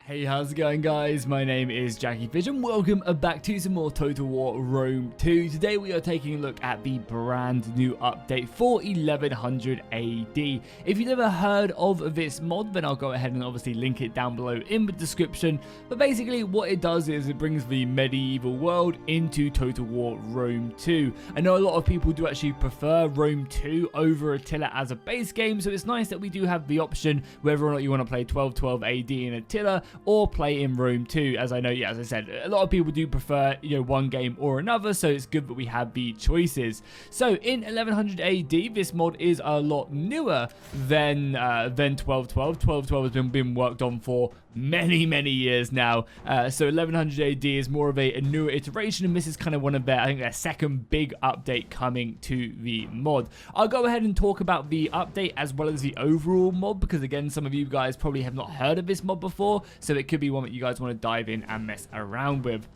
Hey, how's it going, guys? My name is Jackie Fish and welcome back to some more Total War Rome 2. Today we are taking a look at the brand new update for 1100 AD. If you've never heard of this mod, then I'll go ahead and obviously link it down below in the description. But basically what it does is it brings the medieval world into Total War Rome 2. I know a lot of people do actually prefer Rome 2 over Attila as a base game, so it's nice that we do have the option whether or not you want to play 1212 AD in Attila or play in Rome 2. As I know, yeah, as I said, a lot of people do prefer, one game or another, so it's good that we have the choices. So in 1100 AD, this mod is a lot newer than 1212. 1212 has been worked on for many years now. So 1100 AD is more of a newer iteration, and this is kind of one of their, I think, their second big update coming to the mod. I'll go ahead and talk about the update as well as the overall mod, because again, some of you guys probably have not heard of this mod before, so it could be one that you guys want to dive in and mess around with.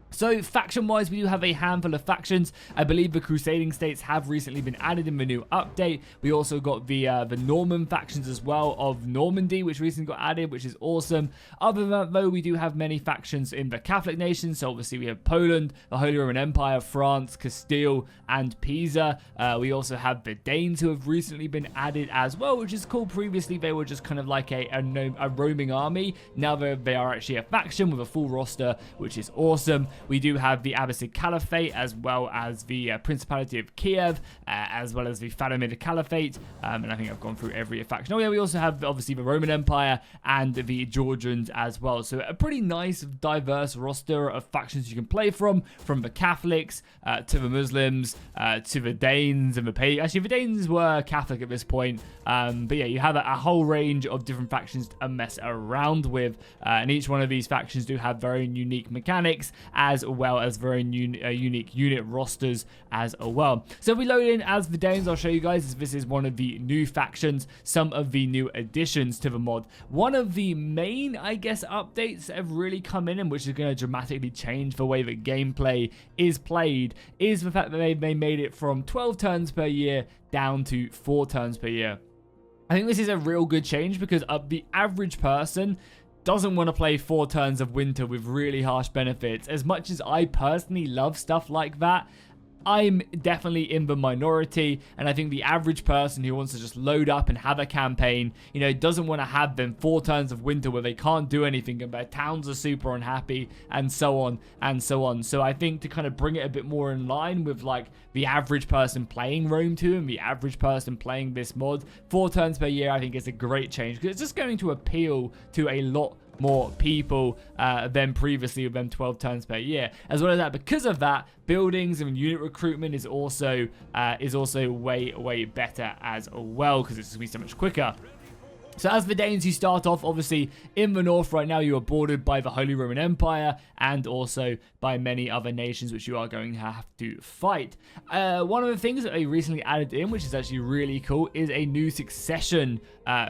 So faction-wise, we do have a handful of factions. I believe the Crusading States have recently been added in the new update. We also got the Norman factions as well of Normandy, which recently got added, which is awesome. Other than that, though, we do have many factions in the Catholic nations. So obviously we have Poland, the Holy Roman Empire, France, Castile, and Pisa. We also have the Danes, who have recently been added as well, which is cool. Previously, they were just kind of like a roaming army. Now they are actually a faction with a full roster, which is awesome. We do have the Abbasid Caliphate, as well as the Principality of Kiev, as well as the Fatimid Caliphate, and I think I've gone through every faction. Oh yeah, we also have obviously the Roman Empire and the Georgians as well. So a pretty nice, diverse roster of factions you can play from the Catholics to the Muslims to the Danes and the pagans. Actually, the Danes were Catholic at this point, but yeah, you have a whole range of different factions to mess around with, and each one of these factions do have very unique mechanics, as well as very unique unit rosters as well. So if we load in as the Danes, I'll show you guys, as this is one of the new factions, some of the new additions to the mod. One of the main, I guess, updates that have really come in, and which is going to dramatically change the way that gameplay is played, is the fact that they made it from 12 turns per year down to 4 turns per year. I think this is a real good change, because the average person doesn't want to play 4 turns of winter with really harsh benefits. As much as I personally love stuff like that, I'm definitely in the minority, and I think the average person who wants to just load up and have a campaign, doesn't want to have them 4 turns of winter where they can't do anything and their towns are super unhappy, and so on and so on. So I think to kind of bring it a bit more in line with like the average person playing Rome 2 and the average person playing this mod, 4 turns per year I think is a great change, because it's just going to appeal to a lot more people than previously with them 12 turns per year. As well as that, because of that, buildings and unit recruitment is also way better as well, because it's going to be so much quicker. So as the Danes, you start off obviously in the north. Right now you are bordered by the Holy Roman Empire and also by many other nations which you are going to have to fight. One of the things that they recently added in, which is actually really cool, is a new succession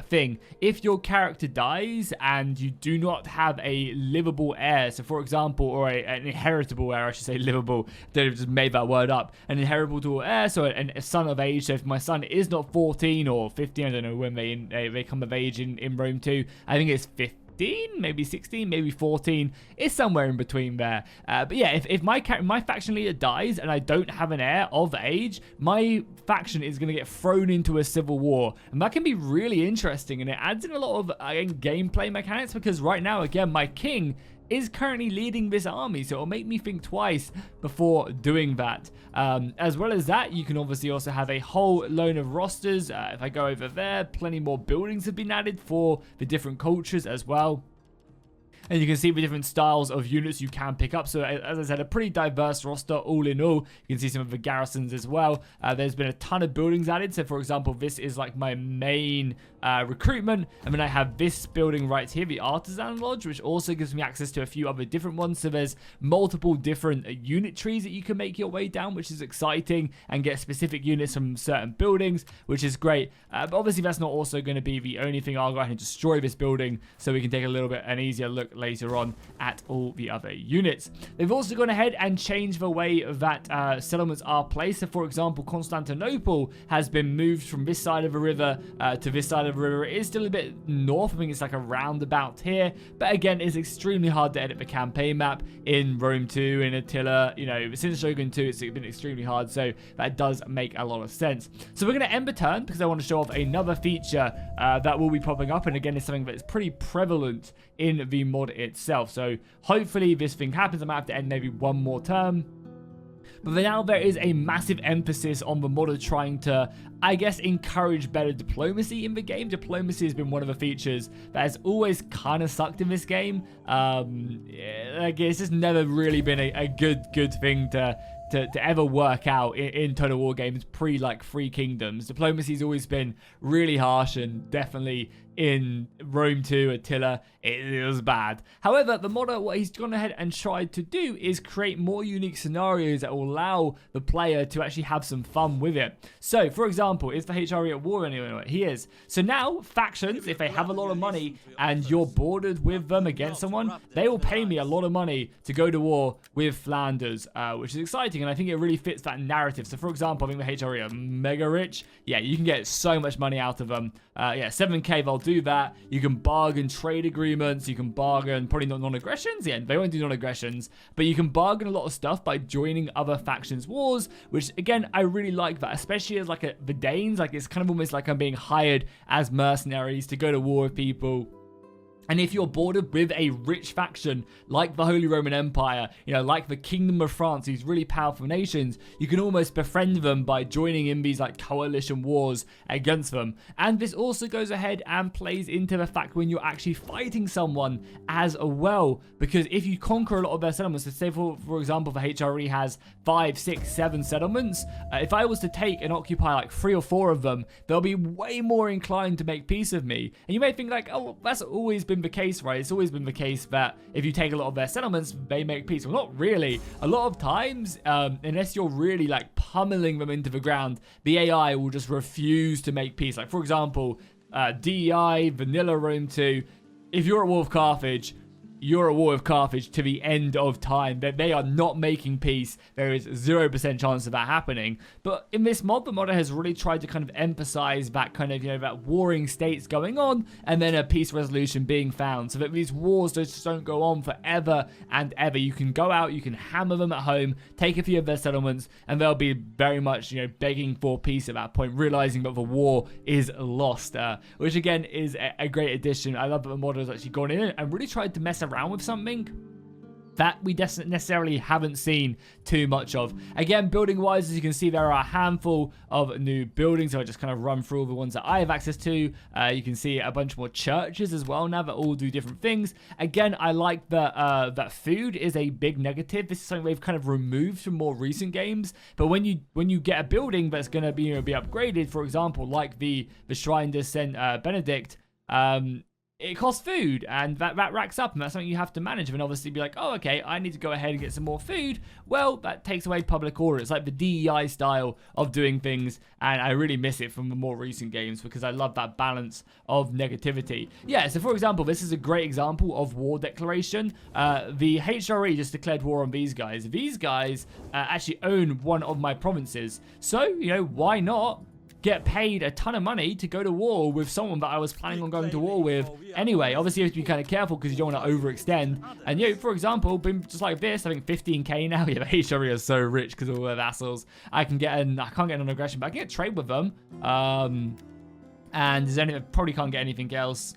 thing. If your character dies and you do not have a livable heir, so for example, or an inheritable heir, I should say livable, they just made that word up, an inheritable heir, so a son of age. So if my son is not 14 or 15, I don't know when they come of age in Rome 2, I think it's 15, maybe 16, maybe 14. It's somewhere in between there. But yeah, if my faction leader dies and I don't have an heir of age, my faction is going to get thrown into a civil war, and that can be really interesting, and it adds in a lot of gameplay mechanics, because right now, again, my king is currently leading this army, so it'll make me think twice before doing that. As well as that, you can obviously also have a whole load of rosters. If I go over there, plenty more buildings have been added for the different cultures as well. And you can see the different styles of units you can pick up. So as I said, a pretty diverse roster all in all. You can see some of the garrisons as well. There's been a ton of buildings added. So for example, this is like my main recruitment, and then I have this building right here, the Artisan Lodge, which also gives me access to a few other different ones. So there's multiple different unit trees that you can make your way down, which is exciting, and get specific units from certain buildings, which is great. But obviously that's not also going to be the only thing. I'll go ahead and destroy this building so we can take a little bit an easier look later on at all the other units. They've also gone ahead and changed the way that settlements are placed. So for example, Constantinople has been moved from this side of the river to this side of the river. It is still a bit north. I think it's like a roundabout here, but again, it's extremely hard to edit the campaign map in Rome 2, in Attila. You know, since Shogun 2, it's been extremely hard, so that does make a lot of sense. So we're going to end the turn because I want to show off another feature that will be popping up, and again, it's something that is pretty prevalent in the mod itself. So hopefully this thing happens. I might have to end maybe one more turn. But for now, there is a massive emphasis on the modder trying to, I guess, encourage better diplomacy in the game. Diplomacy has been one of the features that has always kind of sucked in this game. Like, it's just never really been a good thing to ever work out in Total War games pre, like, Three Kingdoms. Diplomacy's always been really harsh, and definitely in Rome 2, Attila, it was bad. However, the modder, what he's gone ahead and tried to do is create more unique scenarios that will allow the player to actually have some fun with it. So, for example, is the HRE at war anyway? He is. So now, factions, if they have a lot of money and you're bordered with them against someone, they will pay me a lot of money to go to war with Flanders, which is exciting, and I think it really fits that narrative. So, for example, I think the HRE are mega rich. Yeah, you can get so much money out of them. Yeah, 7k, they'll do that. You can bargain trade agreements. You can bargain, probably not non-aggressions. Yeah, they won't do non-aggressions, but you can bargain a lot of stuff by joining other factions' wars, which, again, I really like that, especially as, like, the Danes. Like, it's kind of almost like I'm being hired as mercenaries to go to war with people. And if you're bordered with a rich faction like the Holy Roman Empire, you know, like the Kingdom of France, these really powerful nations, you can almost befriend them by joining in these, like, coalition wars against them. And this also goes ahead and plays into the fact when you're actually fighting someone as well, because if you conquer a lot of their settlements, so say for example, the HRE has 5, 6, 7 settlements, if I was to take and occupy like 3 or 4 of them, they'll be way more inclined to make peace with me. And you may think like, oh, that's always been the case, right? It's always been the case that if you take a lot of their settlements, they make peace. Well, not really. A lot of times, unless you're really like pummeling them into the ground, the AI will just refuse to make peace. Like, for example, DEI, Vanilla Rome 2, if you're at war with Carthage, you're at war with Carthage to the end of time. That they are not making peace. There is 0% chance of that happening. But in this mod, the modder has really tried to kind of emphasize that kind of, you know, that warring states going on and then a peace resolution being found, so that these wars just don't go on forever and ever. You can go out, you can hammer them at home, take a few of their settlements, and they'll be very much, you know, begging for peace at that point, realizing that the war is lost, which again is a great addition. I love that the modder has actually gone in and really tried to mess around with something that we necessarily haven't seen too much of. Again, building wise, as you can see, there are a handful of new buildings, so I just kind of run through all the ones that I have access to. You can see a bunch more churches as well now that all do different things. Again, I like that that food is a big negative. This is something they've kind of removed from more recent games, but when you get a building that's going to be, you know, be upgraded, for example, like the Shrine de Saint Benedict, it costs food, and that racks up, and that's something you have to manage. And obviously be like, oh, okay, I need to go ahead and get some more food. Well, that takes away public order. It's like the DEI style of doing things, and I really miss it from the more recent games because I love that balance of negativity. Yeah, so for example, this is a great example of war declaration. The HRE just declared war on these guys. These guys actually own one of my provinces. So, you know, why not get paid a ton of money to go to war with someone that I was planning on going to war with anyway? Obviously, you have to be kind of careful because you don't want to overextend. And, you know, for example, just like this, I think 15k now. Yeah, the HRE are so rich because of all their vassals. I can't get an aggression, but I can get trade with them. And I probably can't get anything else.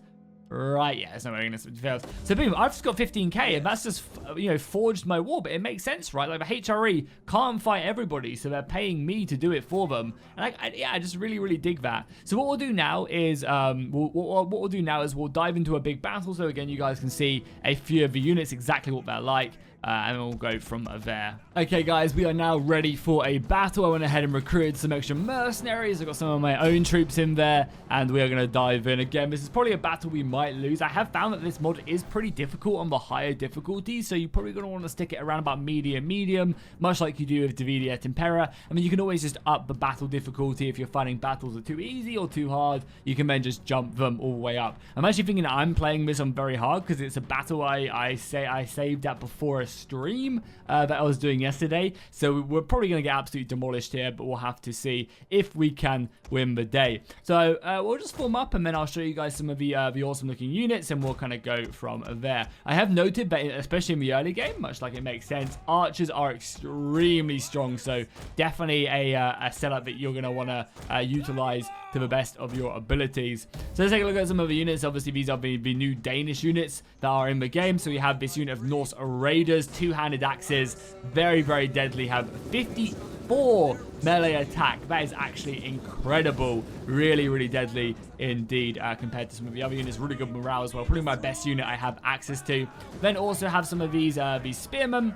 Right, yeah, there's no way I'm going to fail. So boom, I've just got 15k, and that's just, you know, forged my war. But it makes sense, right? Like, the HRE can't fight everybody, so they're paying me to do it for them. And I just really dig that. So what we'll do now is, we'll dive into a big battle. So again, you guys can see a few of the units, exactly what they're like. and we'll go from there. Okay, guys, we are now ready for a battle. I went ahead and recruited some extra mercenaries. I've got some of my own troops in there, and we are going to dive in. Again, this is probably a battle we might lose. I have found that this mod is pretty difficult on the higher difficulty, so you're probably going to want to stick it around about medium, much like you do with Dividia et Impera. I mean, you can always just up the battle difficulty if you're finding battles are too easy or too hard. You can then just jump them all the way up. I'm actually thinking that I'm playing this on very hard because it's a battle I saved at before a stream that I was doing yesterday, so we're probably going to get absolutely demolished here, but we'll have to see if we can win the day. So we'll just form up, and then I'll show you guys some of the awesome looking units, and we'll kind of go from there. I have noted that, especially in the early game, much like it makes sense, archers are extremely strong, so definitely a setup that you're going to want to utilize to the best of your abilities. So let's take a look at some of the units. Obviously, these are the new Danish units that are in the game. So we have this unit of Norse Raiders, two-handed axes, very, very deadly, have 54 melee attack. That is actually incredible. Really, really deadly indeed compared to some of the other units. Really good morale as well. Probably my best unit I have access to. Then also have some of these spearmen.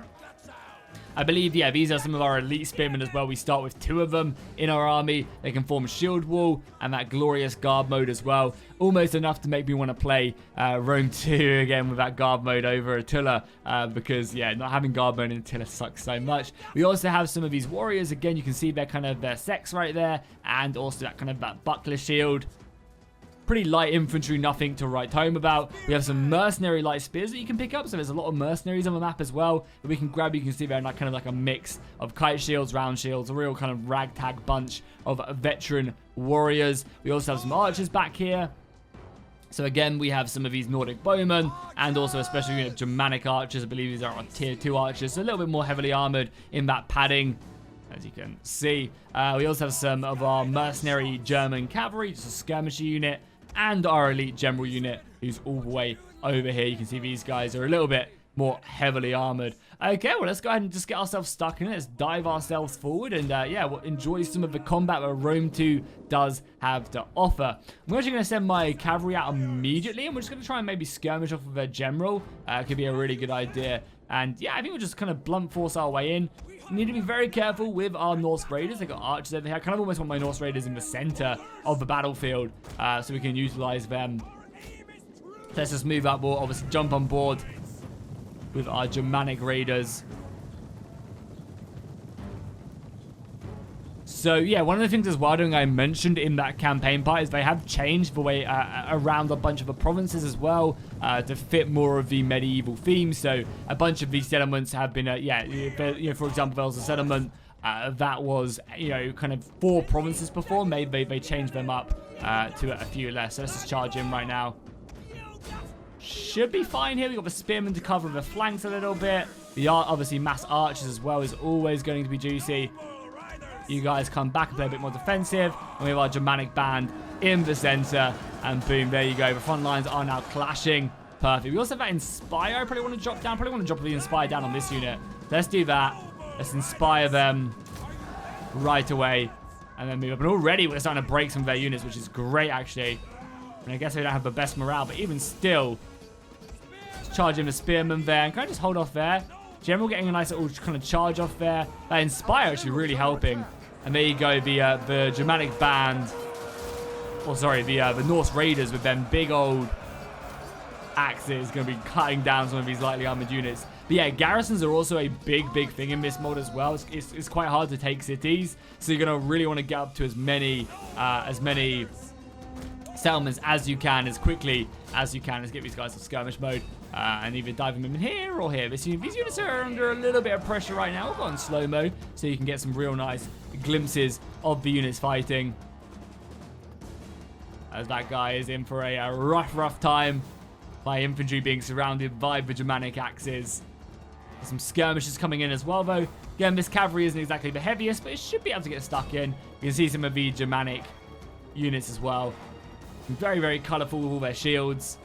I believe, yeah, these are some of our elite spearmen as well. We start with 2 of them in our army. They can form shield wall and that glorious guard mode as well. Almost enough to make me want to play Rome 2 again with that guard mode over Attila because, yeah, not having guard mode in Attila sucks so much. We also have some of these warriors. Again, you can see their sex right there, and also that buckler shield. Pretty light infantry, nothing to write home about. We have some mercenary light spears that you can pick up, so there's a lot of mercenaries on the map as well that we can grab. You can see they're kind of like a mix of kite shields, round shields, a real kind of ragtag bunch of veteran warriors. We also have some archers back here. So again, we have some of these Nordic bowmen, and also a special unit of Germanic archers. I believe these are our tier 2 archers, so a little bit more heavily armored in that padding, as you can see. We also have some of our mercenary German cavalry, just a skirmisher unit, and our elite general unit, who's all the way over here. You can see these guys are a little bit more heavily armored. Okay, well, let's go ahead and just get ourselves stuck in it. Let's dive ourselves forward, and yeah, we'll enjoy some of the combat that Rome 2 does have to offer. I'm actually going to send my cavalry out immediately, and we're just going to try and maybe skirmish off of their general. Could be a really good idea. And yeah, I think we'll just kind of blunt force our way in. We need to be very careful with our Norse Raiders. They've got archers over here. I kind of almost want my Norse Raiders in the center of the battlefield so we can utilize them. Let's just move up. We'll obviously jump on board with our Germanic Raiders. So yeah, one of the things as well I mentioned in that campaign part is they have changed the way around a bunch of the provinces as well to fit more of the medieval theme. So a bunch of these settlements have been, for example, there was a settlement that was, kind of 4 provinces before. Maybe they changed them up to a few less. So let's just charge in right now. Should be fine here. We've got the spearmen to cover the flanks a little bit. The obviously mass archers as well is always going to be juicy. You guys come back and play a bit more defensive. And we have our Germanic band in the center. And boom, there you go. The front lines are now clashing. Perfect. We also have that Inspire. I probably want to drop down. Probably want to drop the Inspire down on this unit. Let's do that. Let's inspire them right away. And then move up. And already we're starting to break some of their units, which is great, actually. And I guess they don't have the best morale. But even still, let's charge in the Spearmen there. And can I just hold off there? General getting a nice little kind of charge off there. That Inspire actually really helping. And there you go, the Germanic band. Oh, sorry, the Norse Raiders with them big old axes going to be cutting down some of these lightly armored units. But yeah, garrisons are also a big thing in this mod as well. It's quite hard to take cities, so you're going to really want to get up to as many settlements as you can, as quickly as you can. Let's get these guys to skirmish mode and either dive them in here or here. These units are under a little bit of pressure right now. We've got on slow-mo, so you can get some real nice glimpses of the units fighting. As that guy is in for a rough time. My infantry being surrounded by the Germanic axes. There's some skirmishes coming in as well, though. Again, this cavalry isn't exactly the heaviest, but it should be able to get stuck in. You can see some of the Germanic units as well. Very colourful with all their shields.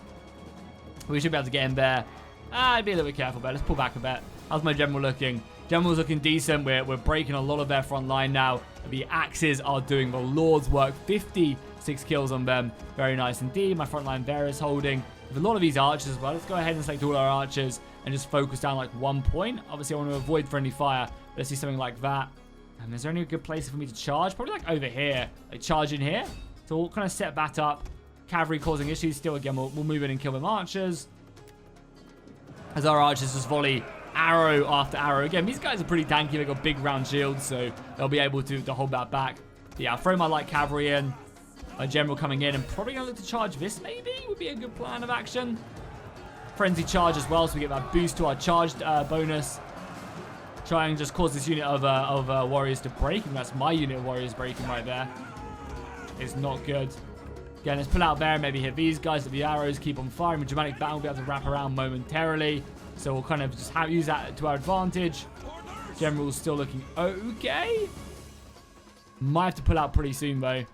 We should be able to get in there. I'd be a little bit careful, but let's pull back a bit. How's my general looking? General's looking decent. We're breaking a lot of their front line now. The axes are doing the Lord's work. 56 kills on them. Very nice indeed. My front line there is holding. With a lot of these archers as well, let's go ahead and select all our archers and just focus down like one point. Obviously, I want to avoid friendly fire. Let's do something like that. And is there any good place for me to charge? Probably like over here. Like charge in here. So we'll kind of set that up. Cavalry causing issues. Still, again, we'll move in and kill them archers. As our archers just volley arrow after arrow. Again, these guys are pretty tanky. They've got big round shields, so they'll be able to hold that back. But yeah, I'll throw my light cavalry in. My general coming in and probably going to look to charge this, maybe? Would be a good plan of action. Frenzy charge as well, so we get that boost to our charged bonus. Try and just cause this unit of warriors to break. And that's my unit of warriors breaking right there. It's not good. Again, let's pull out there and maybe hit these guys with the arrows. Keep on firing. With Dramatic Battle, we'll be able to wrap around momentarily. So we'll kind of just use that to our advantage. General's still looking okay. Might have to pull out pretty soon, though.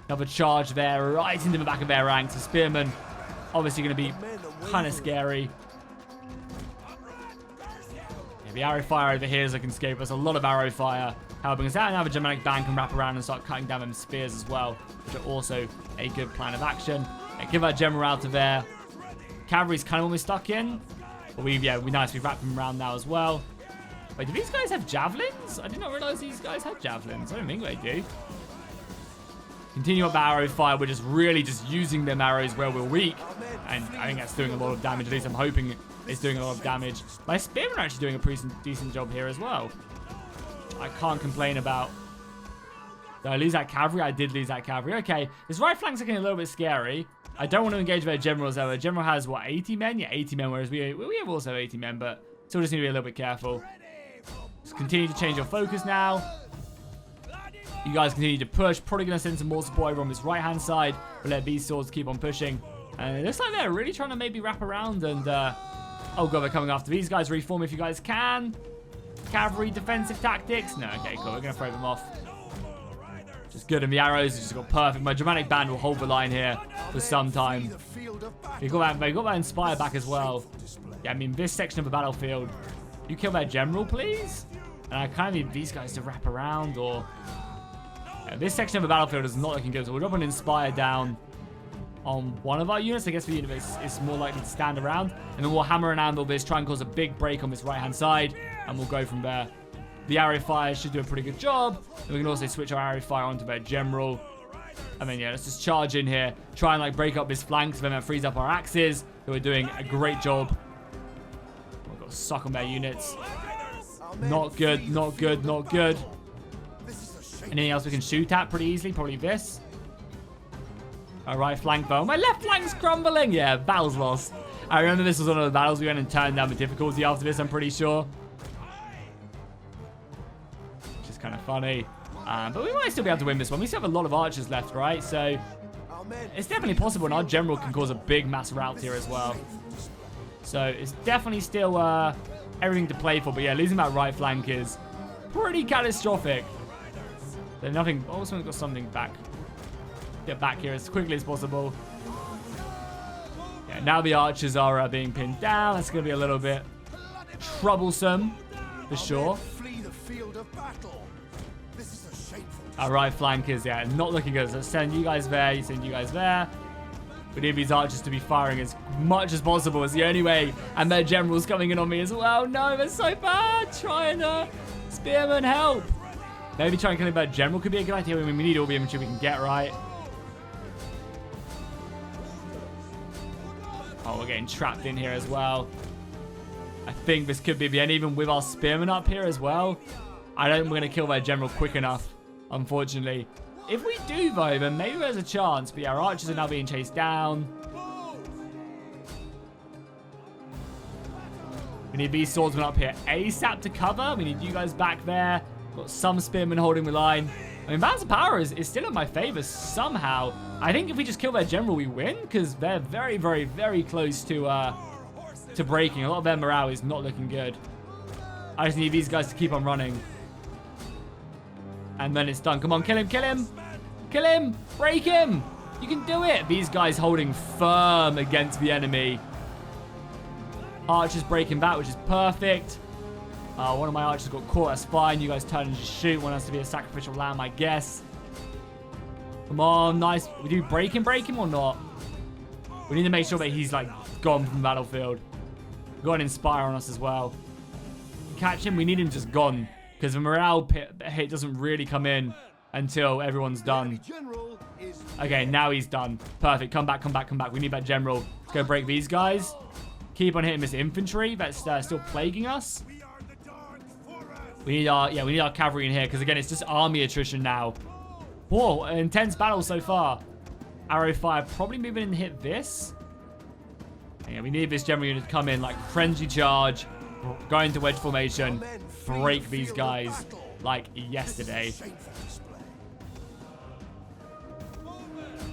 Another charge there right into the back of their ranks. The spearmen obviously going to be kind of scary. Yeah, the arrow fire over here is looking scary. There's a lot of arrow fire helping us out. And now the Germanic band can wrap around and start cutting down them spears as well, which are also a good plan of action. And give our general out of there. Cavalry's kind of almost stuck in. But we nice. We've wrapped them around now as well. Wait, do these guys have javelins? I did not realize these guys had javelins. I don't think they do. Continue up arrow fire. We're just really using them arrows where we're weak. And I think that's doing a lot of damage. At least I'm hoping it's doing a lot of damage. My spearmen are actually doing a pretty decent job here as well. I can't complain about... Did I lose that cavalry? I did lose that cavalry. Okay, this right flank's looking a little bit scary. I don't want to engage their generals though. Their general has, what, 80 men? Yeah, 80 men, whereas we have also 80 men, but still just need to be a little bit careful. Just continue to change your focus now. You guys continue to push. Probably going to send some more support over on this right-hand side. We'll let these swords keep on pushing. And it looks like they're really trying to maybe wrap around and... oh, God, they're coming after these guys. Reform if you guys can. Cavalry defensive tactics. No, okay, cool. We're going to throw them off. Just good. And the arrows just got perfect. My Germanic band will hold the line here for some time. They got that Inspire back as well. Yeah, I mean, this section of the battlefield. You kill that general, please? And I kind of need these guys to wrap around or... Yeah, this section of the battlefield is not looking good. So we'll drop an Inspire down on one of our units. I guess the unit is more likely to stand around. And then we'll hammer and anvil this, try and cause a big break on this right-hand side. And we'll go from there. The arrow fire should do a pretty good job. And we can also switch our arrow fire onto their general. And then, yeah, let's just charge in here. Try and, like, break up his flanks. Then that frees up our axes. So we're doing a great job. We've got to suck on their units. Not good, not good, not good. Anything else we can shoot at pretty easily? Probably this. Our right flank, though. My left flank's crumbling. Yeah, battle's lost. I remember this was one of the battles we went and turned down the difficulty after this, I'm pretty sure. Which is kind of funny. But we might still be able to win this one. We still have a lot of archers left, right? So it's definitely possible, and our general can cause a big mass rout here as well. So it's definitely still everything to play for. But yeah, losing that right flank is pretty catastrophic. So nothing. Oh, someone's got something back. Get back here as quickly as possible. Yeah, now the archers are being pinned down. That's going to be a little bit troublesome, for sure. Our right flank is, yeah, not looking good. So send you guys there. You send you guys there. We need these archers to be firing as much as possible. It's the only way. And their general's coming in on me as well. No, they're so bad. Trying to spearman help. Maybe trying to kill that general could be a good idea. I mean, we need all the infantry we can get, right? Oh, we're getting trapped in here as well. I think this could be the end, even with our spearmen up here as well. I don't think we're going to kill their general quick enough, unfortunately. If we do, though, then maybe there's a chance. But yeah, our archers are now being chased down. We need these swordsmen up here ASAP to cover. We need you guys back there. Got some spearmen holding the line. I mean, balance of power is still in my favor somehow. I think if we just kill their general, we win. Because they're very, very, very close to breaking. A lot of their morale is not looking good. I just need these guys to keep on running. And then it's done. Come on, kill him, kill him. Kill him. Break him. You can do it. These guys holding firm against the enemy. Archers breaking back, which is perfect. One of my archers got caught. That's fine. You guys turn and just shoot. Want us to be a sacrificial lamb, I guess. Come on. Nice. We do break him or not? We need to make sure that he's, like, gone from the battlefield. Got an Inspire on us as well. Catch him. We need him just gone. Because the morale hit doesn't really come in until everyone's done. Okay, now he's done. Perfect. Come back, come back, come back. We need that general. Let's go break these guys. Keep on hitting this infantry that's still plaguing us. We need our cavalry in here because again, it's just army attrition now. Whoa, an intense battle so far. Arrow fire probably moving in to hit this. Yeah, we need this general unit to come in like frenzy charge, go into wedge formation, break these guys like yesterday.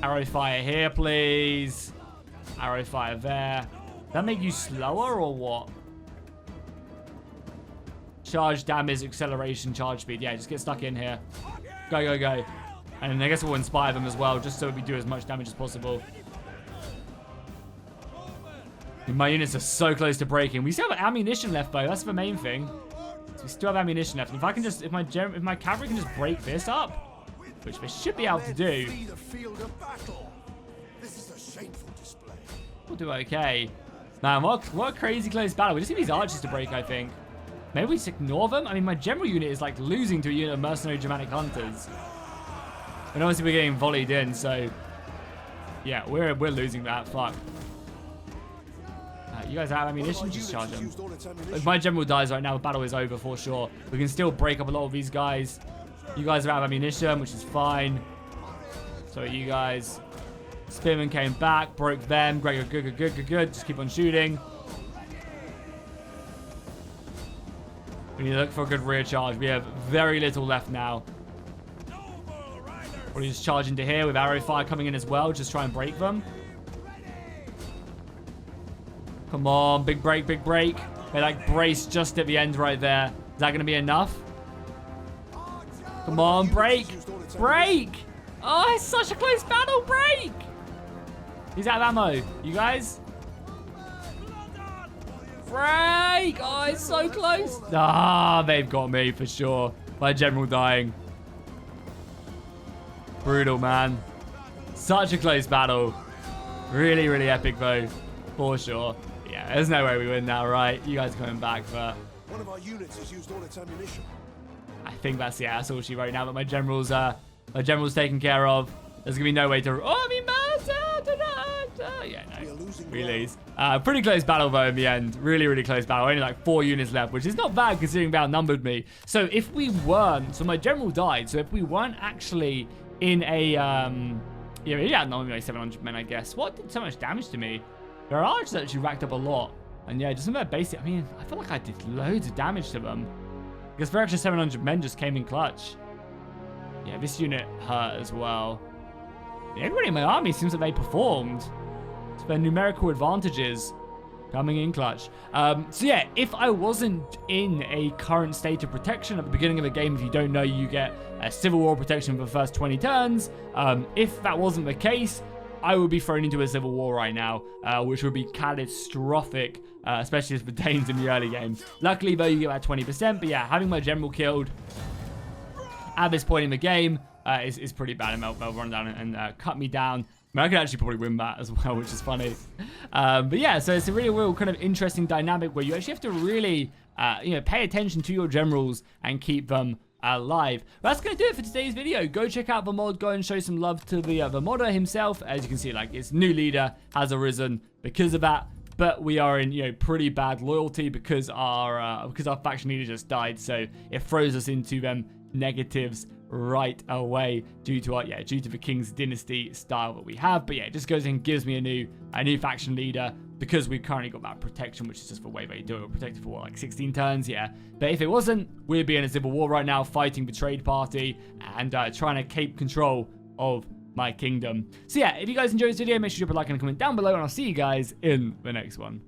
Arrow fire here, please. Arrow fire there. Does that make you slower or what? Charge damage, acceleration, charge speed. Yeah, just get stuck in here. Go, go, go. And I guess we'll inspire them as well, just so we do as much damage as possible. My units are so close to breaking. We still have ammunition left, though. That's the main thing. So we still have ammunition left. If I can just, if my cavalry can just break this up, which they should be able to do, we'll do okay. Man, what a crazy close battle. We just need these archers to break, I think. Maybe we just ignore them? I mean, my general unit is like losing to a unit of mercenary Germanic hunters. And obviously we're getting volleyed in, so yeah, we're losing that. Fuck. You guys have ammunition? Just charge them. If my general dies right now, the battle is over for sure. We can still break up a lot of these guys. You guys are out of ammunition, which is fine. So you guys. Spearman came back, broke them. Great, good, good, good, good, good. Just keep on shooting. We need to look for a good rear charge. We have very little left now. We're just charging to here with arrow fire coming in as well. Just try and break them. Come on, big break, big break. They like brace just at the end right there. Is that going to be enough? Come on, break. Break. Oh, it's such a close battle. Break. He's out of ammo. You guys? Break. Oh, it's so close. Ah, they've got me for sure. My general dying. Brutal, man. Such a close battle. Really, really epic, though. For sure. Yeah, there's no way we win now, right? You guys are coming back, but... One of our units has used all its ammunition. I think that's all she wrote now, but my general's taken care of. There's gonna be no way to... Oh, me yeah, no. We lose. Pretty close battle, though, in the end. Really, really close battle. Only like 4 units left, which is not bad considering they outnumbered me. So if we weren't... So my general died. So if we weren't actually in a... yeah, he outnumbered me like 700 men, I guess. What did so much damage to me? Their archers actually racked up a lot. And yeah, just some of their basic... I mean, I feel like I did loads of damage to them. Because their extra 700 men just came in clutch. Yeah, this unit hurt as well. Yeah, everybody in my army seems like they performed. So their numerical advantages coming in clutch. So yeah, if I wasn't in a current state of protection at the beginning of the game, if you don't know, you get a Civil War protection for the first 20 turns. If that wasn't the case, I would be thrown into a civil war right now, which would be catastrophic, especially as the Danes in the early game. Luckily, though, you get about 20%. But yeah, having my general killed at this point in the game is pretty bad. And they'll run down and cut me down. I mean, I could actually probably win that as well, which is funny. But yeah, so it's a really real kind of interesting dynamic where you actually have to really, pay attention to your generals and keep them alive. But that's going to do it for today's video. Go check out the mod. Go and show some love to the modder himself. As you can see, like, its new leader has arisen because of that. But we are in, pretty bad loyalty because our faction leader just died. So it throws us into them negatives right away due to the King's Dynasty style that we have. But yeah, it just goes and gives me a new faction leader because we've currently got that protection, which is just the way they do it. We're protected for like 16 turns, yeah. But if it wasn't, we'd be in a civil war right now, fighting the trade party and trying to keep control of my kingdom. So yeah, if you guys enjoyed this video, make sure you drop a like and a comment down below, and I'll see you guys in the next one.